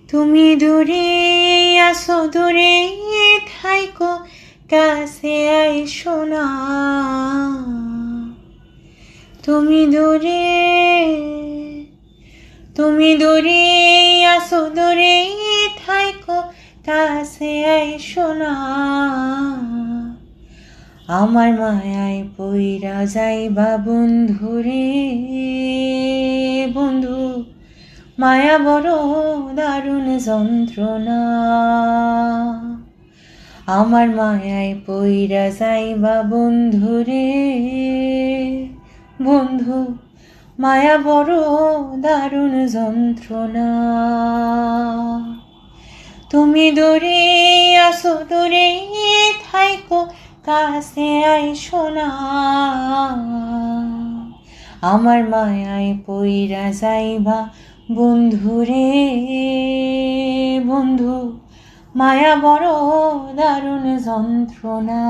তুমি দূরে আসো, দূরে থাইকো, কাছে আইসো না। তুমি দূরে, তুমি দূরে আসো, দূরে থাইকো, কাছে আইসো না। আমার মায়ায় পইরা যাইবা বন্ধুরে, বন্ধু মায়া বড় দারুণ যন্ত্রণা। আমার মায়ায় পইরা যাইবা বন্ধুরে, বন্ধু মায়া বড় দারুণ যন্ত্রণা। তুমি দূরে আসো, দূরে থাইকো, কাছে আইসো না। আমার মায়ায় পইরা যাইবা বন্ধুরে, বন্ধু মায়া বড় দারুণ যন্ত্রণা।